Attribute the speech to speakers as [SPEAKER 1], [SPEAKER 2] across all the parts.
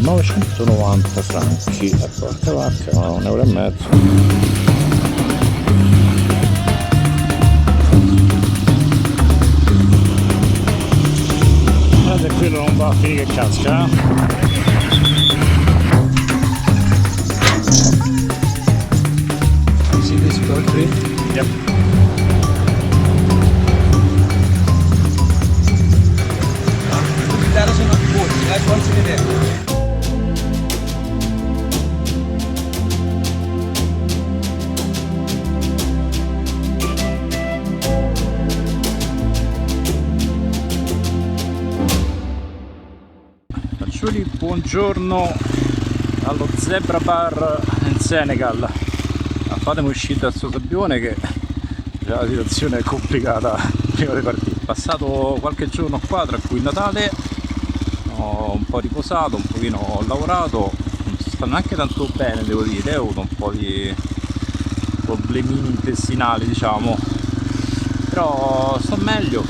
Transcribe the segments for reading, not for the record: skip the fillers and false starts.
[SPEAKER 1] 990 franchi, porca vacca, ma €1,50. Guarda, quello non va a finire che casca,
[SPEAKER 2] See this country?
[SPEAKER 1] Yep.
[SPEAKER 2] That is not good. Guys, once in a day.
[SPEAKER 1] Faccioli, buongiorno allo Zebra Bar in Senegal. Fatemi uscire dal suo sabbione che già la situazione è complicata prima di partire. Passato qualche giorno qua, tra cui Natale, ho un po' riposato, un pochino ho lavorato, non si sta neanche tanto bene, devo dire, ho avuto un po' di problemini intestinali, diciamo, però sto meglio.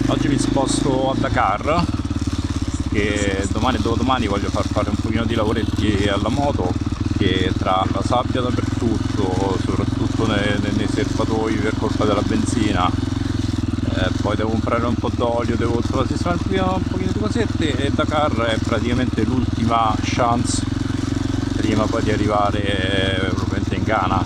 [SPEAKER 1] Oggi mi sposto a Dakar, che domani e dopodomani voglio fare un pochino di lavoretti alla moto, che tra la sabbia dappertutto, soprattutto nei serbatoi per colpa della benzina, poi devo comprare un po' d'olio, devo sistemare un pochino di cosette, e Dakar è praticamente l'ultima chance prima poi di arrivare probabilmente in Ghana.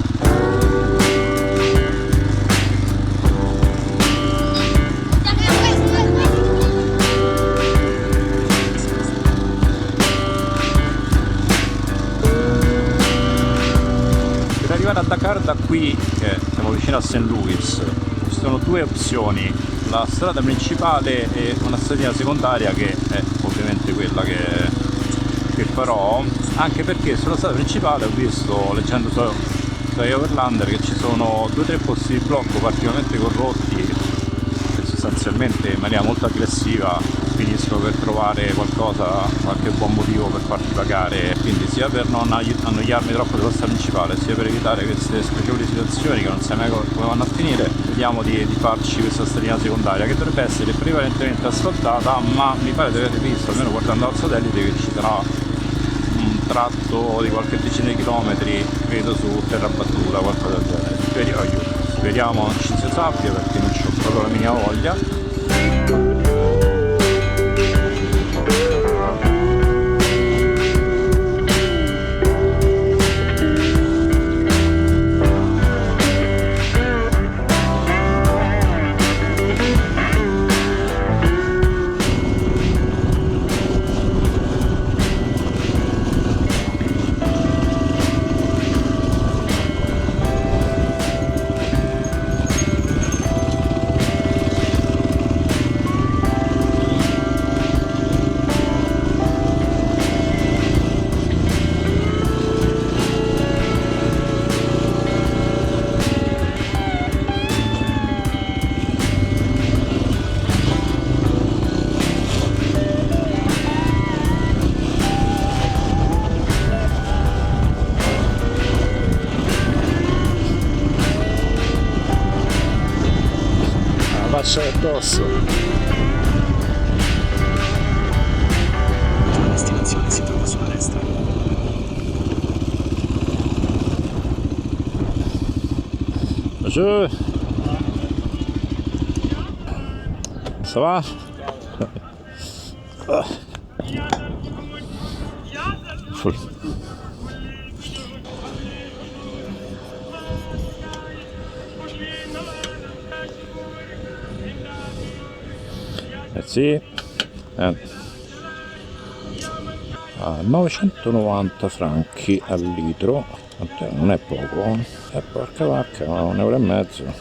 [SPEAKER 1] Per arrivare a Dakar da qui, che siamo vicino a St. Louis, ci sono due opzioni: la strada principale e una stradina secondaria, che è ovviamente quella che farò, anche perché sulla strada principale ho visto, leggendo su Overlander, che ci sono 2 o 3 posti di blocco particolarmente corrotti, che sostanzialmente in maniera molto aggressiva finiscono per trovare qualcosa, qualche buon motivo per farti pagare, quindi sia per non annoiarmi troppo della strada principale, sia per evitare queste spiacevoli situazioni che non sai mai come vanno a finire, vediamo di farci questa stradina secondaria, che dovrebbe essere prevalentemente asfaltata, ma mi pare di aver visto, almeno guardando dal satellite, che ci sarà un tratto di qualche decina di chilometri, credo, su terra battuta, qualcosa del genere. Speriamo non ci sia sabbia, perché non c'ho proprio la minima voglia. Faccia addosso.
[SPEAKER 3] La destinazione si trova sulla destra.
[SPEAKER 1] Bonjour. Ça va? Sì, a 990 franchi al litro, non è poco, porca vacca, ma €1,50.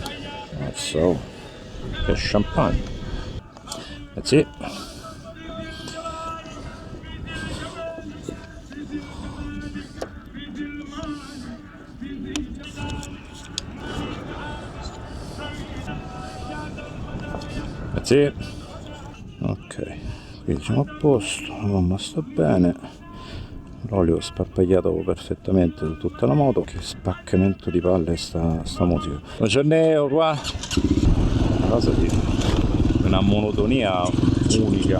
[SPEAKER 1] So, che champagne. Sì. Sì. Ok, qui siamo a posto, la gomma sta bene, l'olio sparpagliato perfettamente su tutta la moto. Che spaccamento di palle sta musica. Buongiorno qua, una cosa di una monotonia unica.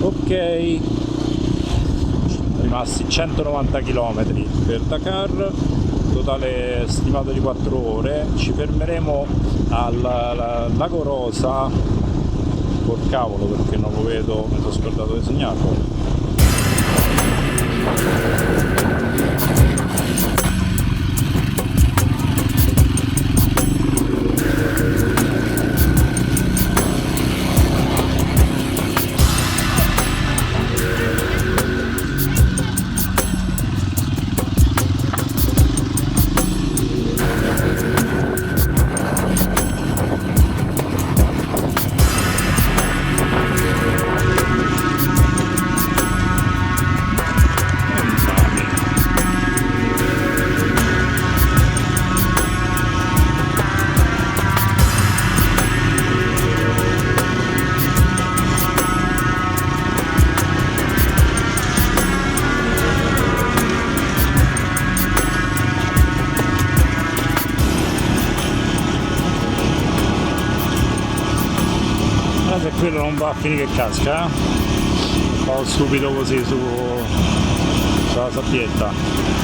[SPEAKER 1] Ok, rimasti 190 km per Dakar, totale stimato di 4 ore. Ci fermeremo al Lago Rosa, col cavolo perché non lo vedo, mi sono scordato di segnarlo. Se quello non va a finire che casca, un po' stupido così sulla sabbietta.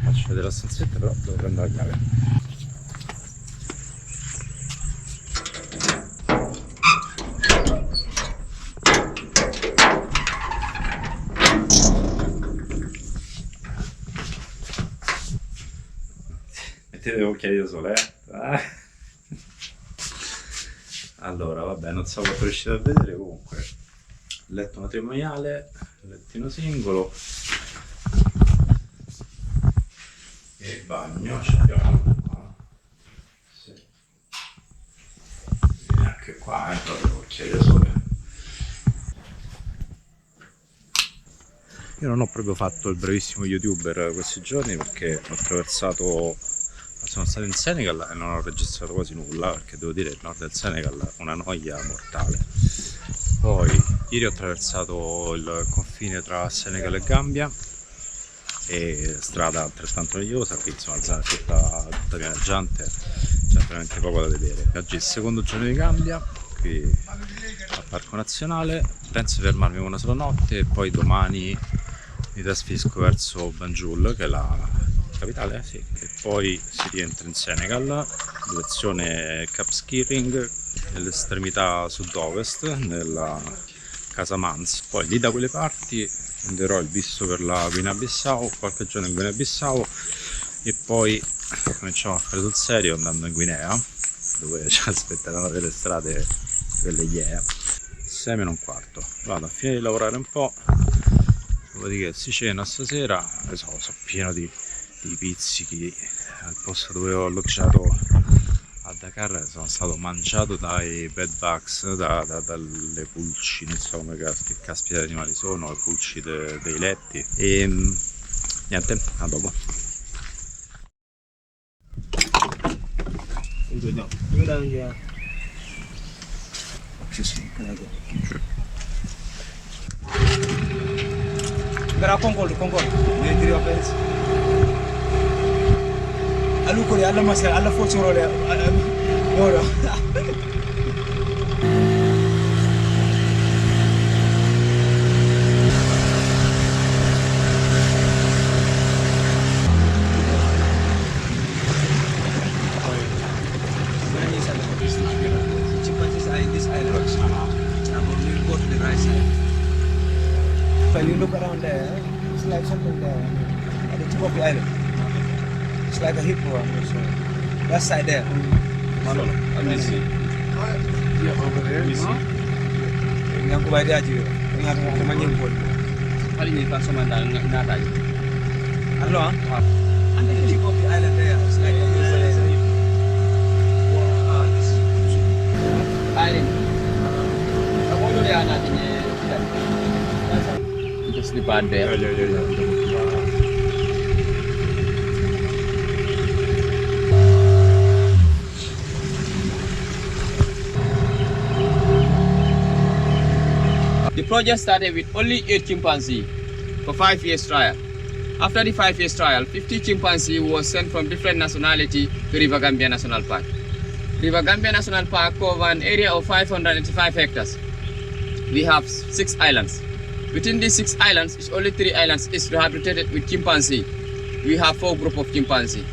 [SPEAKER 1] Faccio vedere la stanzetta, però devo prendere la chiave. Mettete le occhiali da sole, Allora, vabbè, non so quanto riuscite a vedere, comunque. Letto matrimoniale, lettino singolo. E il bagno ci abbiamo qua. Sì. E anche qua proprio occhiali da sole. Io non ho proprio fatto il bravissimo youtuber questi giorni perché ho attraversato, sono stato in Senegal e non ho registrato quasi nulla perché devo dire il nord del Senegal è una noia mortale. Poi ieri ho attraversato il confine tra Senegal e Gambia, e strada altrettanto noiosa, qui insomma la zona è tutta pianeggiante, c'è veramente poco da vedere. Oggi è il secondo giorno di Gambia, qui al Parco Nazionale, penso di fermarmi una sola notte e poi domani mi trasferisco verso Banjul, che è la capitale, sì, e poi si rientra in Senegal, direzione Cap Skirring, nell'estremità sud-ovest, nella Casamance. Poi lì da quelle parti prenderò il visto per la Guinea-Bissau, qualche giorno in Guinea-Bissau, e poi cominciamo a fare sul serio andando in Guinea, dove ci aspetteranno delle strade delle Iea. 6:45, vado a finire di lavorare un po', dopodiché si cena stasera. Sono pieno di pizzichi al posto dove ho alloggiato a Dakar sono stato mangiato dai bedbugs, dalle pulci, non so come che caspita di animali sono, le pulci dei letti. E niente, a dopo.
[SPEAKER 2] Gara Concord. Ne diri offense. Alu ko alla masal alla fo choro le. Ora. Chimpanzees are in this island. We go to the right side. When you look around there, it's like something there at the tip of the island. It's like a hippo. That side there.
[SPEAKER 1] Let me see.
[SPEAKER 3] Yeah, over there.
[SPEAKER 1] We see.
[SPEAKER 2] Yang ko bayar aja. Yang ada manjing pun.
[SPEAKER 3] Kali ni pas sama dah nak tadi.
[SPEAKER 2] Hello. And the tip of the island there. It's like a hippo.
[SPEAKER 3] Alin. Aku dulu dia nantinya. Just di pada. The project started with only 8 chimpanzees for 5 years trial. After the 5 years trial, 50 chimpanzees was sent from different nationality to River Gambia National Park. River Gambia National Park covers an area of 585 hectares. We have 6 islands. Within these 6 islands, only 3 islands is rehabilitated with chimpanzee. We have 4 groups of chimpanzee.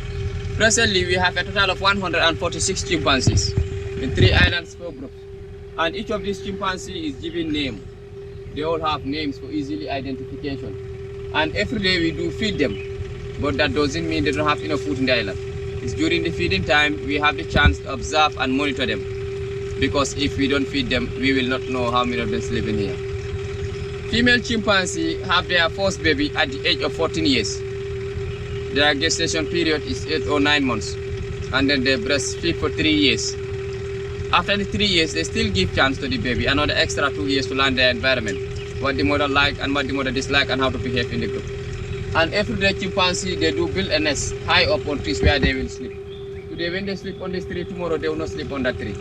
[SPEAKER 3] Presently, we have a total of 146 chimpanzees in 3 islands, 4 groups. And each of these chimpanzee is given name. They all have names for easily identification. And every day we do feed them, but that doesn't mean they don't have enough food in the island. It's during the feeding time we have the chance to observe and monitor them. Because if we don't feed them, we will not know how many of them live in here. Female chimpanzee have their first baby at the age of 14 years. Their gestation period is 8 or 9 months. And then they breastfeed for 3 years. After the 3 years, they still give chance to the baby, another extra 2 years to learn their environment, what the mother like and what the mother dislike and how to behave in the group. And every day chimpanzee, they do build a nest high up on trees where they will sleep. Today when they sleep on this tree, tomorrow they will not sleep on that tree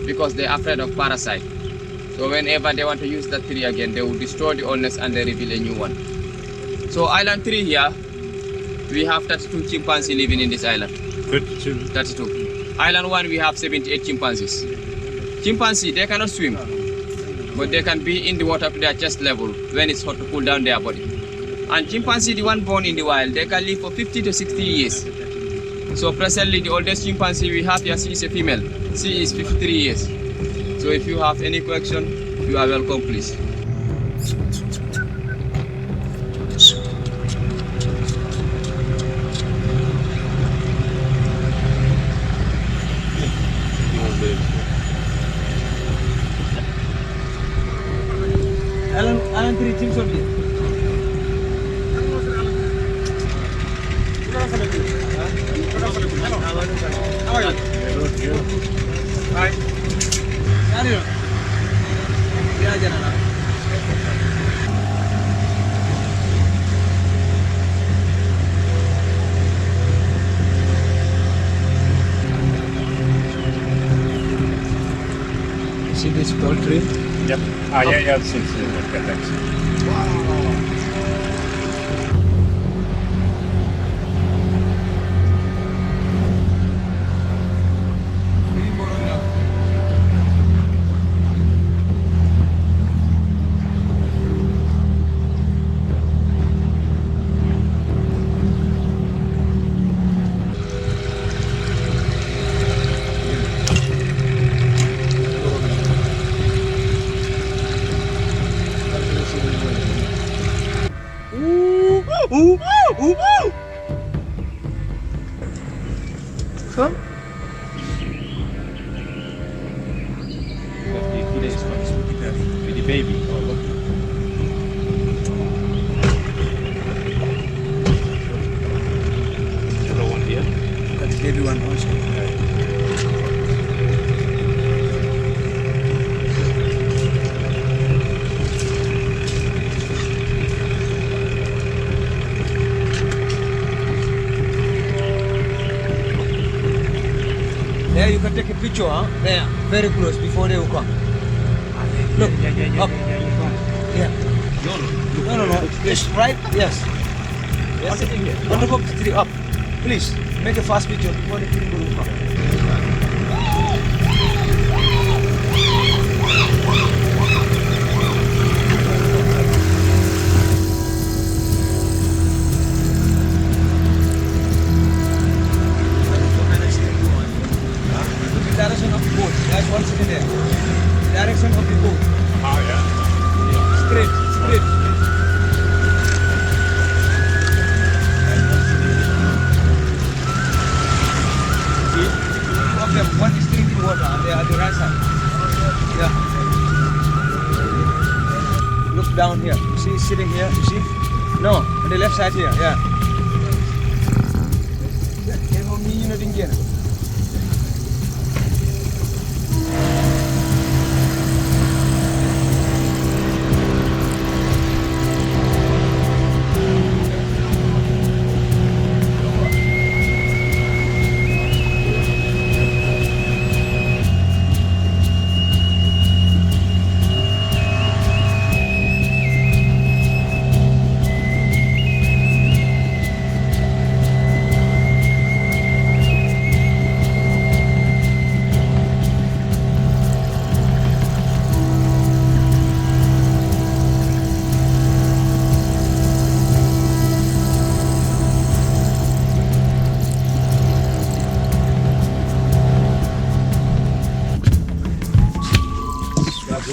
[SPEAKER 3] because they are afraid of parasite. So whenever they want to use that tree again, they will destroy the old nest and they rebuild a new one. So island 3 here, we have 32 chimpanzees living in this island. 32. Island 1 we have 78 chimpanzees. Chimpanzee, they cannot swim, but they can be in the water to their chest level when it's hot to cool down their body. And chimpanzee, the one born in the wild, they can live for 50 to 60 years. So presently the oldest chimpanzee we have here, she is a female. She is 53 years. So if you have any question, you are welcome, please.
[SPEAKER 2] Alan 3 chimps on here. How are you? Hi. How are you? Yeah, Janana. See this poultry?
[SPEAKER 1] Yep. Yeah, I've seen it. Okay, thanks.
[SPEAKER 2] Come.
[SPEAKER 1] With the baby. Oh, look. The one here.
[SPEAKER 2] That's the baby one also. There you can take a picture, huh? There, very close before they will come. Look, up. Yeah. No. It's right. Yes. Yes. On the top, 3 up. Please make a fast picture before the people will come. Direction of the boat. That's 1 second there. Direction of the boat.
[SPEAKER 1] Oh yeah.
[SPEAKER 2] Straight. See? Two of them. One is drinking water and they are the right side. Yeah. Look down here. You see he's sitting here. You see? No, on the left side here. Yeah.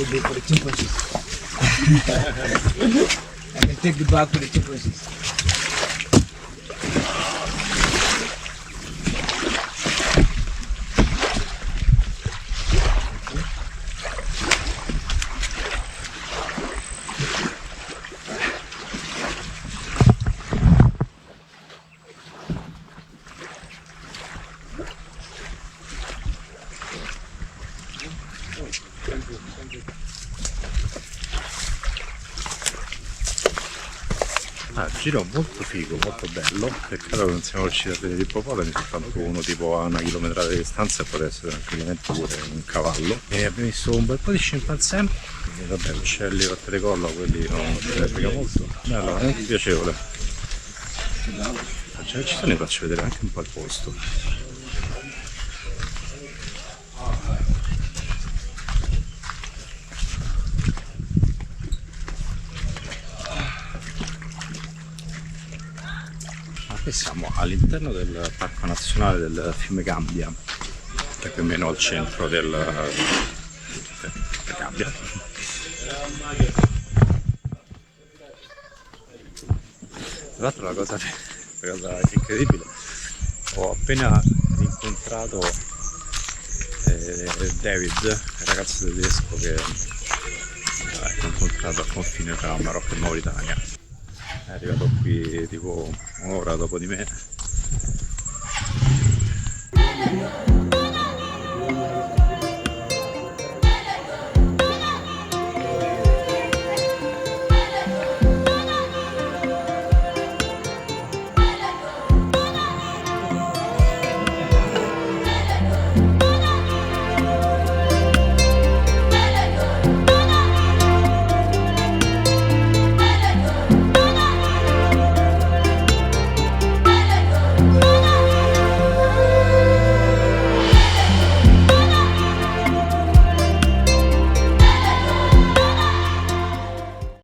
[SPEAKER 2] For the chimpanzees. I can take the bag for the chimpanzees.
[SPEAKER 1] Il giro molto figo, molto bello. Peccato che non siamo riusciti a vedere il ippopotami, soltanto uno tipo a 1 chilometrata di distanza e poteva essere tranquillamente pure un cavallo. E abbiamo visto un bel po' di scimpanzé, e vabbè, uccelli a telecollo, quelli non ce ne frega molto. Bello, veramente piacevole. Ci sono, vi faccio vedere anche un po' il posto. Siamo all'interno del Parco Nazionale del fiume Gambia, che è più o meno al centro del Gambia. Tra l'altro la cosa incredibile, ho appena incontrato David, il ragazzo tedesco che ho incontrato al confine tra Marocco e Mauritania. È arrivato qui tipo un'ora dopo di me